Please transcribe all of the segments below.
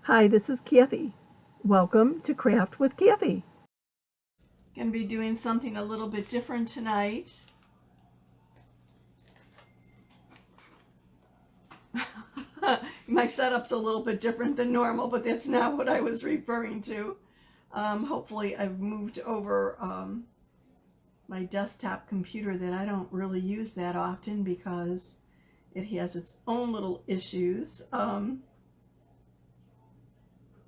Hi, this is Kathie. Welcome to Craft with Kathie. Going to be doing something a little bit different tonight. My setup's a little bit different than normal, but that's not what I was referring to. Hopefully I've moved over my desktop computer that I don't really use that often because it has its own little issues.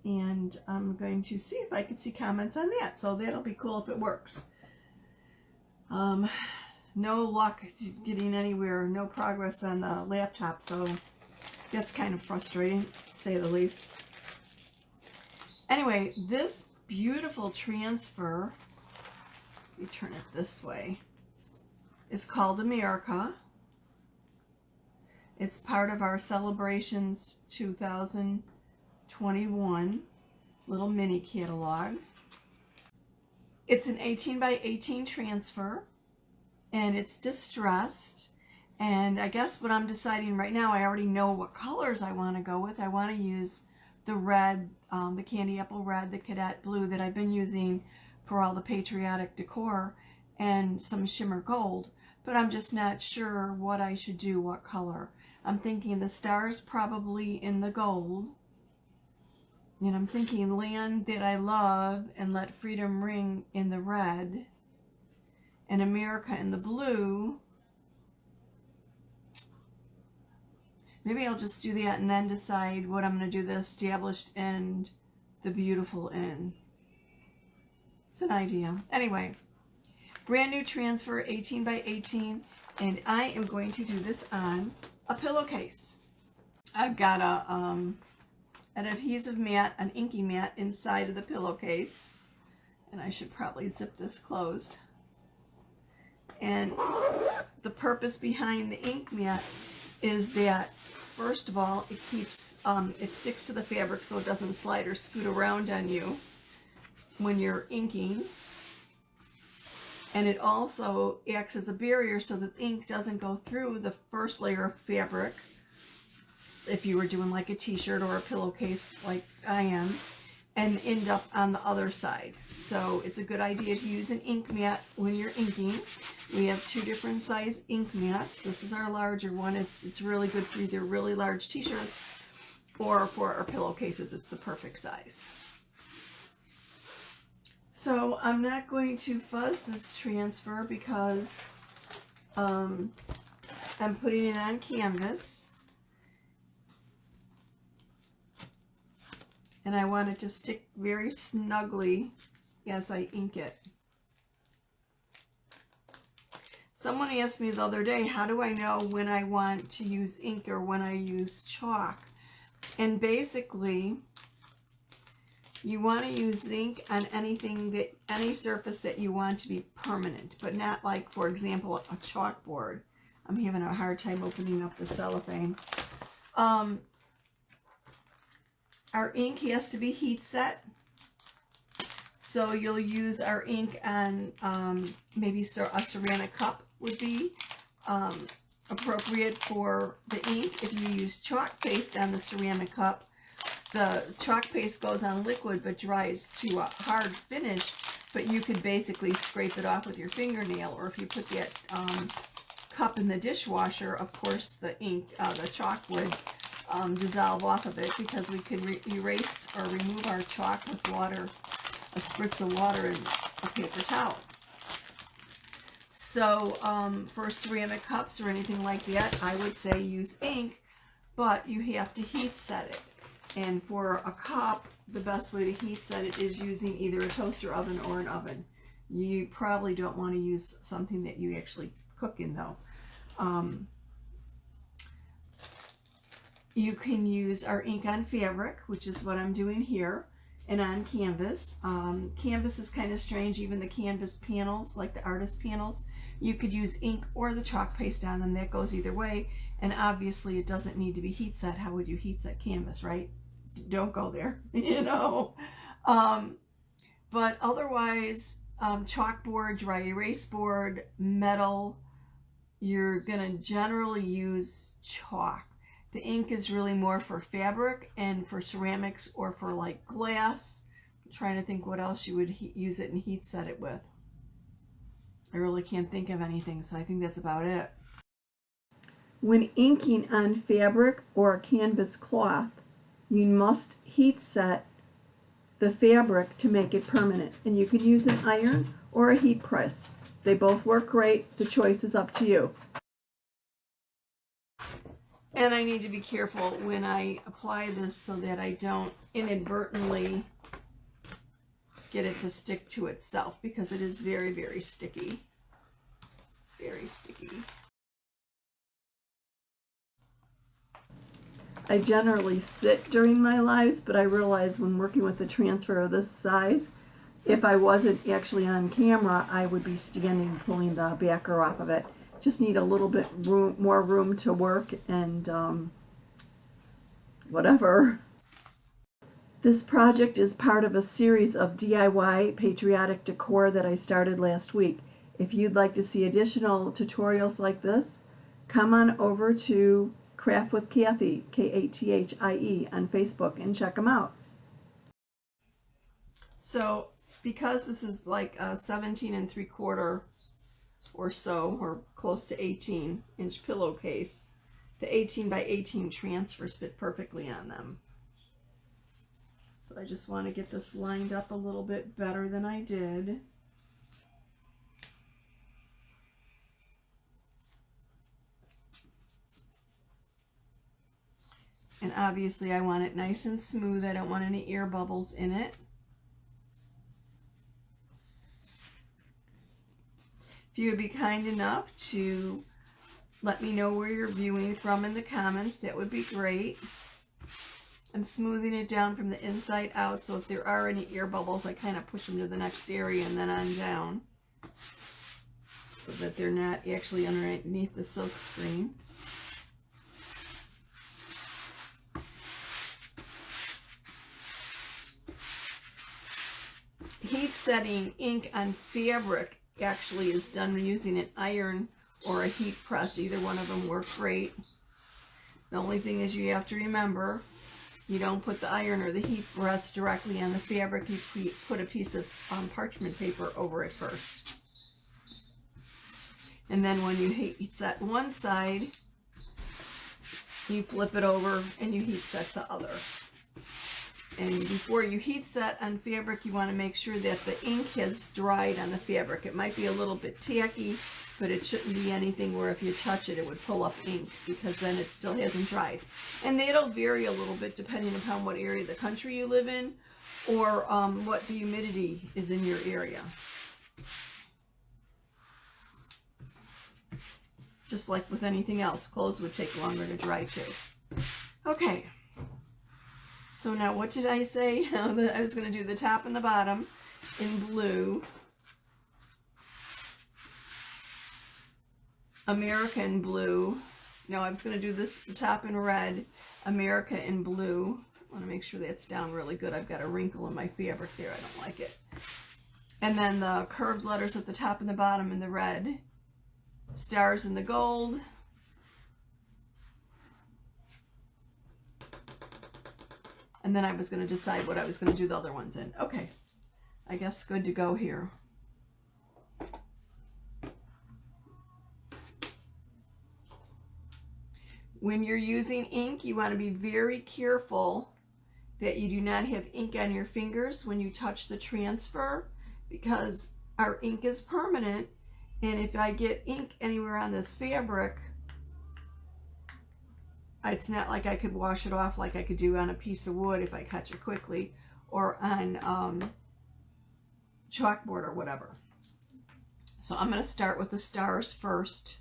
And I'm going to see if I can see comments on that. So that'll be cool if it works. No luck getting anywhere, no progress on the laptop, so that's kind of frustrating, to say the least. Anyway, this beautiful transfer, let me turn it this way, is called America. It's part of our Celebrations 2021 little mini catalog. It's an 18 by 18 transfer, and it's distressed. And I guess what I'm deciding right now, I already know what colors I want to go with. I want to use the red, the candy apple red, the cadet blue that I've been using for all the patriotic decor, and some shimmer gold. But I'm just not sure what I should do, what color. I'm thinking the stars probably in the gold. And I'm thinking Land That I Love and Let Freedom Ring in the red. And America in the blue. Maybe I'll just do that and then decide what I'm going to do, the established and the beautiful in. It's an idea. Anyway, brand new transfer, 18 by 18, and I am going to do this on a pillowcase. I've got an adhesive mat, an inky mat inside of the pillowcase, and I should probably zip this closed. And the purpose behind the ink mat is that, first of all, it keeps, it sticks to the fabric so it doesn't slide or scoot around on you when you're inking. And it also acts as a barrier so that ink doesn't go through the first layer of fabric, if you were doing like a t-shirt or a pillowcase like I am, and end up on the other side. So it's a good idea to use an ink mat when you're inking. We have two different size ink mats. This is our larger one. It's really good for either really large t-shirts or for our pillowcases. It's the perfect size. So I'm not going to fuzz this transfer because I'm putting it on canvas. And I want it to stick very snugly as I ink it. Someone asked me the other day, how do I know when I want to use ink or when I use chalk? And basically, you want to use ink on anything that, any surface that you want to be permanent, but not like, for example, a chalkboard. I'm having a hard time opening up the cellophane. Our ink has to be heat set. So you'll use our ink on maybe a ceramic cup would be appropriate for the ink. If you use chalk paste on the ceramic cup, the chalk paste goes on liquid but dries to a hard finish, but you could basically scrape it off with your fingernail, or if you put that cup in the dishwasher, of course the ink, the chalk would dissolve off of it, because we can erase or remove our chalk with water, a spritz of water and a paper towel. So for ceramic cups or anything like that, I would say use ink, but you have to heat set it. And for a cup, the best way to heat set it is using either a toaster oven or an oven. You probably don't want to use something that you actually cook in, though. You can use our ink on fabric, which is what I'm doing here, and on canvas. Canvas is kind of strange, even the canvas panels, like the artist panels, you could use ink or the chalk paste on them. That goes either way, and obviously it doesn't need to be heat set. How would you heat set canvas, right? Don't go there, you know. But otherwise, chalkboard, dry erase board, metal, you're going to generally use chalk. The ink is really more for fabric and for ceramics or for like glass. I'm trying to think what else you would use it and heat set it with. I really can't think of anything, so I think that's about it. When inking on fabric or a canvas cloth, you must heat set the fabric to make it permanent. And you can use an iron or a heat press. They both work great. The choice is up to you. And I need to be careful when I apply this so that I don't inadvertently get it to stick to itself, because it is very, very sticky. Very sticky. I generally sit during my lives, but I realize when working with a transfer of this size, if I wasn't actually on camera, I would be standing pulling the backer off of it. Just need a little bit more room to work and whatever. This project is part of a series of DIY patriotic decor that I started last week. If you'd like to see additional tutorials like this, come on over to Craft with Kathie, Kathie, on Facebook, and check them out. So because this is like a 17 3/4 or so, or close to 18-inch pillowcase, the 18 by 18 transfers fit perfectly on them. So I just want to get this lined up a little bit better than I did. And obviously I want it nice and smooth. I don't want any air bubbles in it. If you would be kind enough to let me know where you're viewing from in the comments, that would be great. I'm smoothing it down from the inside out, so if there are any air bubbles, I kind of push them to the next area and then on down, so that they're not actually underneath the silk screen. Heat setting ink on fabric actually is done using an iron or a heat press. Either one of them work great. The only thing is you have to remember, you don't put the iron or the heat press directly on the fabric. You put a piece of parchment paper over it first. And then when you heat set one side, you flip it over and you heat set the other. And before you heat set on fabric, you want to make sure that the ink has dried on the fabric. It might be a little bit tacky, but it shouldn't be anything where if you touch it, it would pull up ink, because then it still hasn't dried. And it'll vary a little bit depending upon what area of the country you live in, or what the humidity is in your area. Just like with anything else, clothes would take longer to dry too. Okay. So now what did I say? I was going to do the top and the bottom in blue. American blue. No, I was going to do this, the top in red, America in blue. I want to make sure that's down really good. I've got a wrinkle in my fabric there. I don't like it. And then the curved letters at the top and the bottom in the red. Stars in the gold. And then I was going to decide what I was going to do the other ones in. Okay, I guess good to go here. When you're using ink, you want to be very careful that you do not have ink on your fingers when you touch the transfer, because our ink is permanent, and if I get ink anywhere on this fabric, it's not like I could wash it off like I could do on a piece of wood if I catch it quickly, or on chalkboard or whatever. So I'm going to start with the stars first.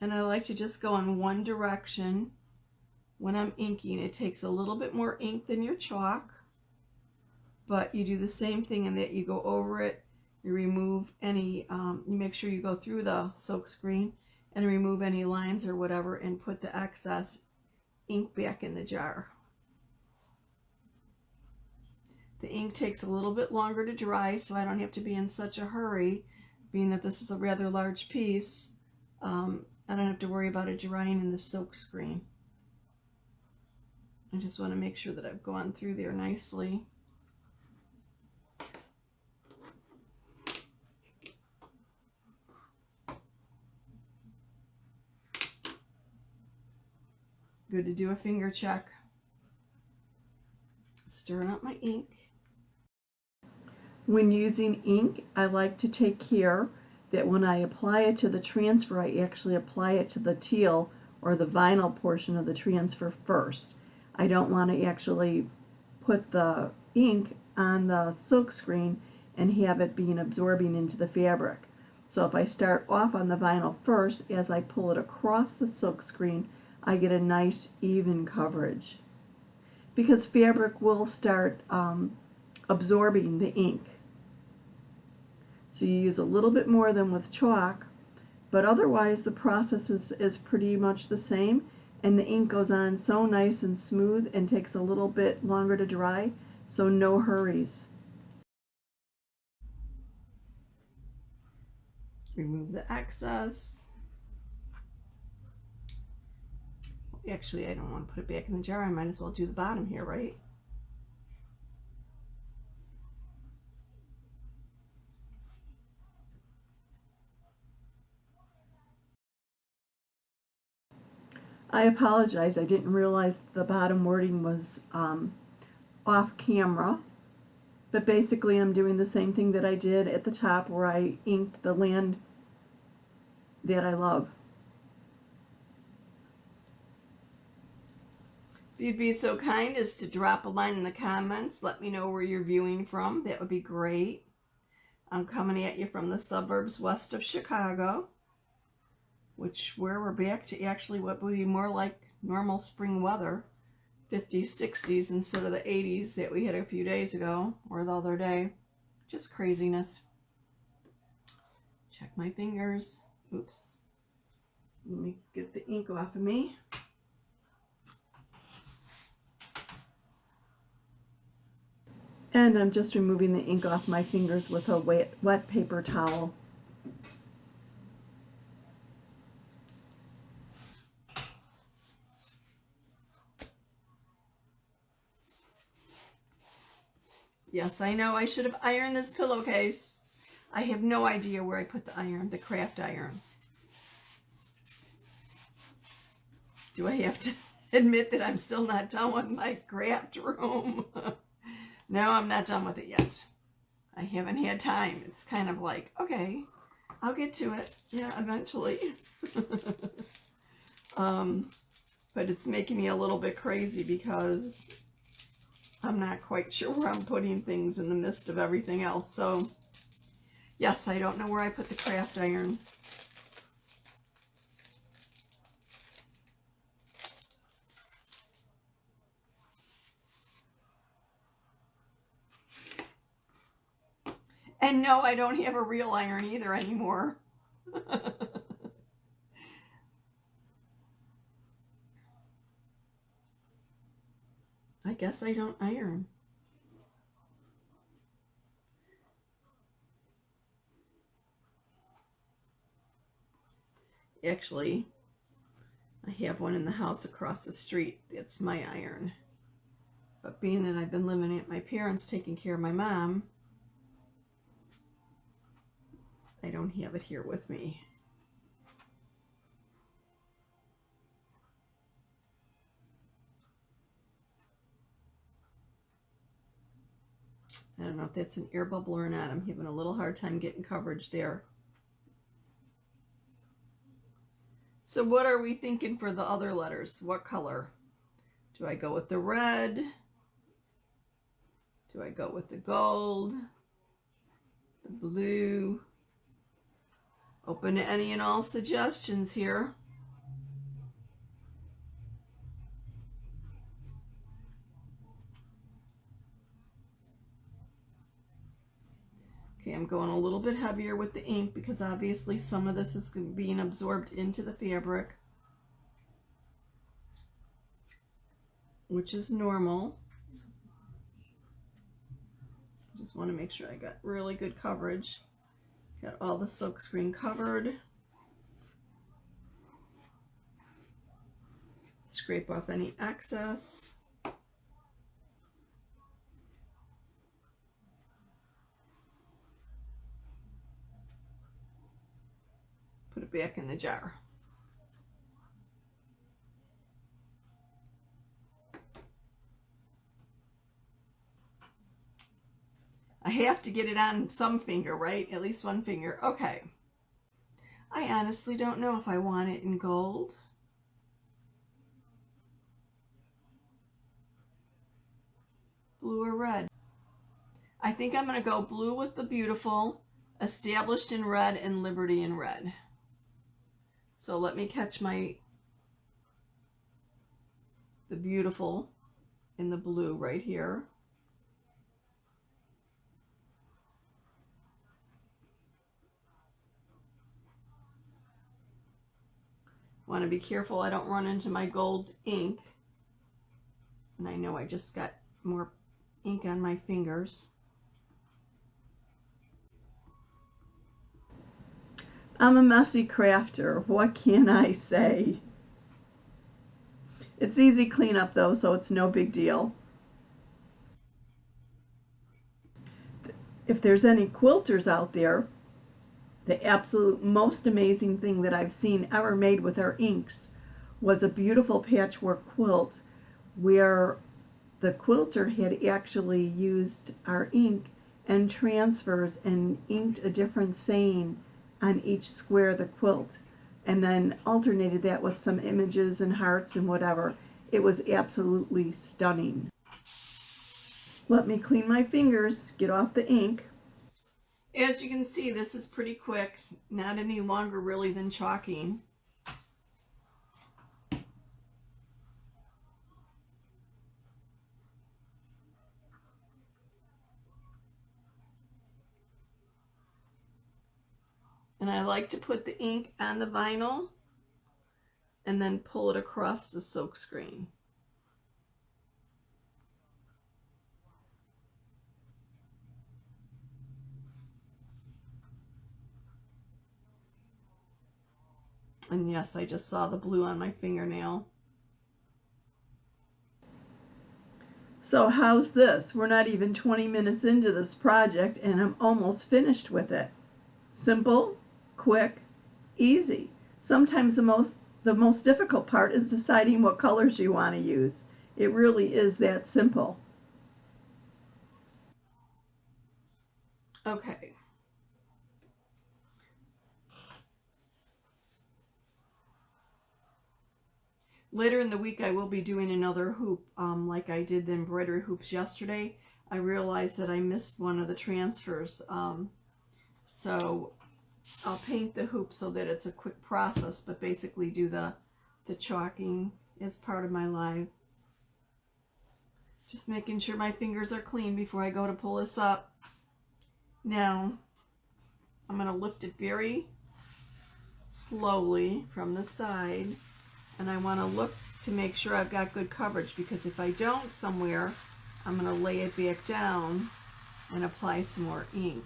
And I like to just go in one direction when I'm inking. It takes a little bit more ink than your chalk, but you do the same thing in that you go over it, you remove any, you make sure you go through the silk screen and remove any lines or whatever, and put the excess ink back in the jar. The ink takes a little bit longer to dry, so I don't have to be in such a hurry, being that this is a rather large piece. I don't have to worry about it drying in the silk screen. I just want to make sure that I've gone through there nicely. Good to do a finger check. Stirring up my ink. When using ink, I like to take care that when I apply it to the transfer, I actually apply it to the teal or the vinyl portion of the transfer first. I don't want to actually put the ink on the silk screen and have it being absorbing into the fabric. So if I start off on the vinyl first, as I pull it across the silk screen, I get a nice even coverage. Because fabric will start absorbing the ink. So you use a little bit more than with chalk, but otherwise the process is pretty much the same, and the ink goes on so nice and smooth and takes a little bit longer to dry, so no hurries. Remove the excess. Actually, I don't want to put it back in the jar. I might as well do the bottom here, right? I apologize. I didn't realize the bottom wording was off camera. But basically, I'm doing the same thing that I did at the top where I inked the land that I love. If you'd be so kind as to drop a line in the comments, let me know where you're viewing from. That would be great. I'm coming at you from the suburbs west of Chicago, where we're back to actually what would be more like normal spring weather, 50s, 60s instead of the 80s that we had a few days ago or the other day. Just craziness. Check my fingers. Oops. Let me get the ink off of me. And I'm just removing the ink off my fingers with a wet paper towel. Yes, I know I should have ironed this pillowcase. I have no idea where I put the iron, the craft iron. Do I have to admit that I'm still not done with my craft room? No, I'm not done with it yet. I haven't had time. It's kind of like, okay, I'll get to it. Yeah, eventually. But it's making me a little bit crazy because I'm not quite sure where I'm putting things in the midst of everything else. So, yes, I don't know where I put the craft iron. And no, I don't have a real iron either anymore. I guess I don't iron. Actually, I have one in the house across the street. It's my iron. But being that I've been living at my parents' taking care of my mom, I don't have it here with me. I don't know if that's an air bubble or not. I'm having a little hard time getting coverage there. So what are we thinking for the other letters? What color? Do I go with the red? Do I go with the gold? The blue? Open to any and all suggestions here. Okay, I'm going a little bit heavier with the ink because obviously some of this is being absorbed into the fabric, which is normal. Just want to make sure I got really good coverage. Got all the silk screen covered. Scrape off any excess. Put it back in the jar. I have to get it on some finger, right? At least one finger. Okay. I honestly don't know if I want it in gold. Blue or red. I think I'm going to go blue with the beautiful, established in red, and Liberty in red. So let me catch the beautiful in the blue right here. Want to be careful I don't run into my gold ink. And I know I just got more ink on my fingers. I'm a messy crafter. What can I say? It's easy cleanup though, so it's no big deal. If there's any quilters out there, the absolute most amazing thing that I've seen ever made with our inks was a beautiful patchwork quilt where the quilter had actually used our ink and transfers and inked a different saying on each square of the quilt and then alternated that with some images and hearts and whatever. It was absolutely stunning. Let me clean my fingers, get off the ink. As you can see, this is pretty quick, not any longer really than chalking. And I like to put the ink on the vinyl and then pull it across the silk screen. And yes, I just saw the blue on my fingernail. So how's this? We're not even 20 minutes into this project and I'm almost finished with it. Simple, quick, easy. Sometimes the most difficult part is deciding what colors you want to use. It really is that simple. Okay. Later in the week I will be doing another hoop like I did the embroidery hoops yesterday. I realized that I missed one of the transfers. So I'll paint the hoop so that it's a quick process, but basically do the chalking as part of my live. Just making sure my fingers are clean before I go to pull this up. Now, I'm going to lift it very slowly from the side, and I want to look to make sure I've got good coverage, because if I don't somewhere, I'm going to lay it back down and apply some more ink.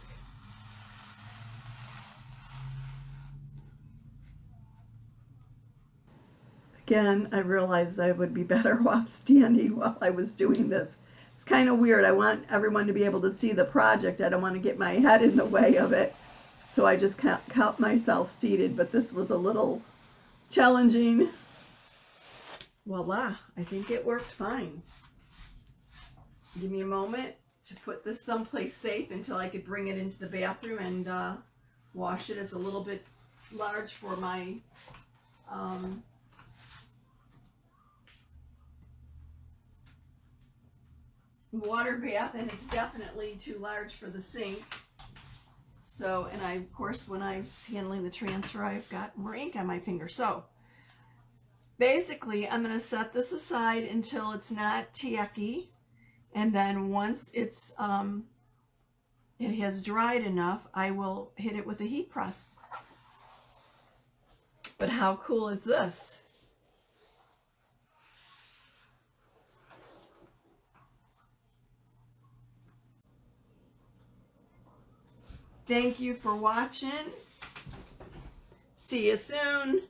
Again, I realized I would be better off standing while I was doing this. It's kind of weird. I want everyone to be able to see the project. I don't want to get my head in the way of it. So I just kept myself seated, but this was a little challenging. Voila, I think it worked fine. Give me a moment to put this someplace safe until I could bring it into the bathroom and wash it. It's a little bit large for my water bath, and it's definitely too large for the sink. So, and I, of course, when I was handling the transfer, I've got more ink on my finger. So basically, I'm going to set this aside until it's not tacky, and then once it's it has dried enough, I will hit it with a heat press. But how cool is this? Thank you for watching. See you soon.